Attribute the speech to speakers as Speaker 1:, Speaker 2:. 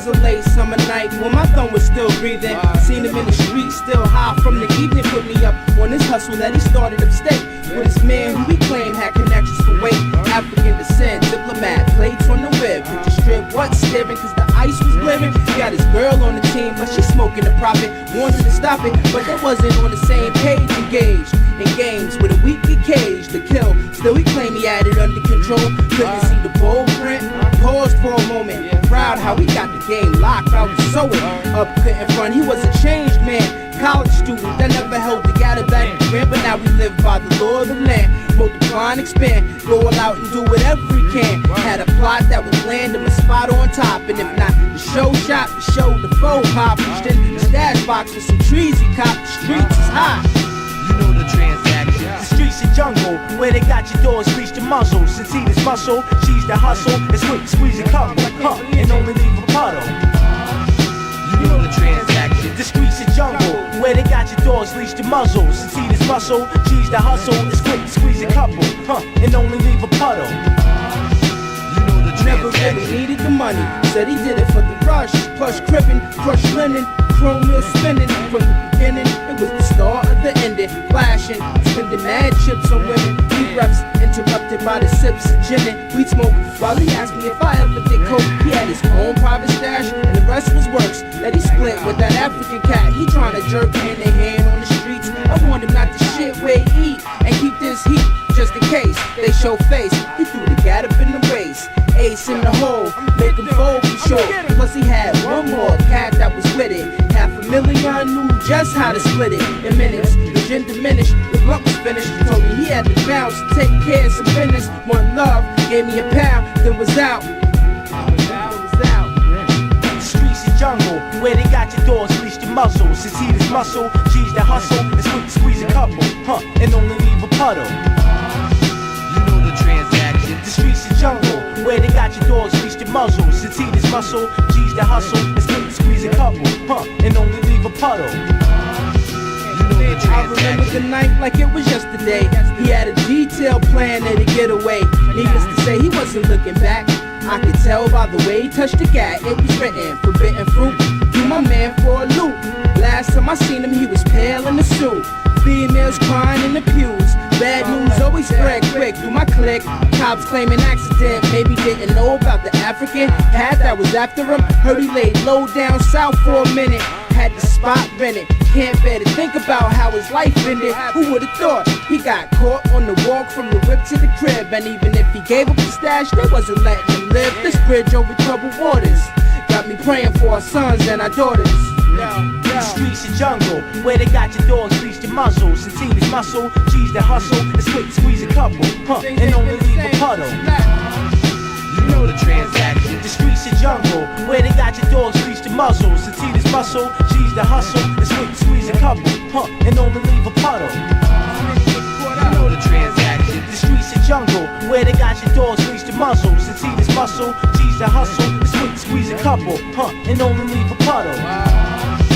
Speaker 1: was a late summer night when my thumb was still breathing. Seen him in the street, still high from the evening. Put me up on his hustle that he started upstate with his man who he claimed had connections for weight. African descent, diplomat, plates on the whip. Picture strip, what staring, cause the ice was glaring. Got his girl on the team, but she smoking the profit. Wanted to stop it, but they wasn't on the same page. Engaged in games with a weekly cage to kill. Still he claimed he had it under control. Couldn't see the bold print. Paused for a moment. Proud how he got the game locked out to sew it. Up couldn't front, he was a changed man. College student that never held together back then, but now we live by the law of the land. Multiply and expand, go all out and do whatever he can. Had a plot that would land him a spot on top, and if not, the show shot, the show, the foe pop. Then the stash box with some trees he copped. The streets is hot.
Speaker 2: You know the transaction.
Speaker 3: The streets and jungle, where they got your doors reach the muzzle. Since he this muscle, she's the hustle. It's quick to squeeze a couple, and only leave a puddle.
Speaker 2: You know the transaction.
Speaker 3: The streets and jungle, where they got your doors reach the muzzle. Since he this muscle, she's the hustle. It's quick to squeeze a couple, and only leave a puddle.
Speaker 2: You know the
Speaker 1: Never
Speaker 2: transaction.
Speaker 1: really needed the money. Said he did it for the rush. Plush crippin', crushed linen, chrome wheel spinning. From the beginning, it was the start of the ending. Flashing, spending mad chips on women. Deep reps interrupted by the sips of gin and weed smoke. While he asked me if I ever did coke, he had his own private stash, and the rest was works that he split with that African cat. He tryna jerk hand in hand on the streets. I want him not to shit where he eat and keep this heat just in case they show face. He threw the gat up in the waist. Ace in the hole, make him fold be sure. Plus he had one more cat that was with it. $500,000 knew just how to split it. In minutes, the gin diminished, the blunt was finished. Told me he had to bounce, take care of some business. One love, gave me a pound, then was out.
Speaker 3: The streets and jungle, where they got your doors reach the muzzle. Since he this muscle, she's the hustle. It's quick to squeeze a couple, and only leave a puddle.
Speaker 2: You know the transaction.
Speaker 3: The streets and jungle, where they got your doors reach the muzzle. Since he this muscle, she's the hustle. It's quick to squeeze a couple, and only leave a puddle.
Speaker 2: You know the
Speaker 1: I remember the
Speaker 2: transaction.
Speaker 1: night like it was yesterday. He had a detailed plan to get away. Needless to say, he wasn't looking back. I could tell by the way he touched the gat. It was written, forbidden fruit. Threw my man for a loop. Last time I seen him, he was pale in the suit. Females crying in the pews. Bad news always spread quick through my clique. Cops claiming accident, maybe didn't know about the African cat that was after him. Heard he laid low down south for a minute. Had the spot rented. Can't bear to think about how his life ended. Who would've thought he got caught on the walk from the whip to the crib? And even if he gave up the stash, they wasn't letting him live. This bridge over troubled waters got me praying for our sons and our daughters.
Speaker 3: The streets and jungle, where they got your doors reach the muzzle. Since he this muscle, she's the hustle. It's quick to squeeze a couple, and only leave a puddle.
Speaker 2: You know the transaction.
Speaker 3: The streets and jungle, where they got your dogs reach the muzzle. Since he this muscle, she's the hustle. It's quick to squeeze a couple, and only leave a puddle.
Speaker 2: You know the transaction.
Speaker 3: The streets and jungle, where they got your dogs reach the muzzle. Since he this muscle, she's the hustle. It's quick to squeeze a couple, and only leave a puddle.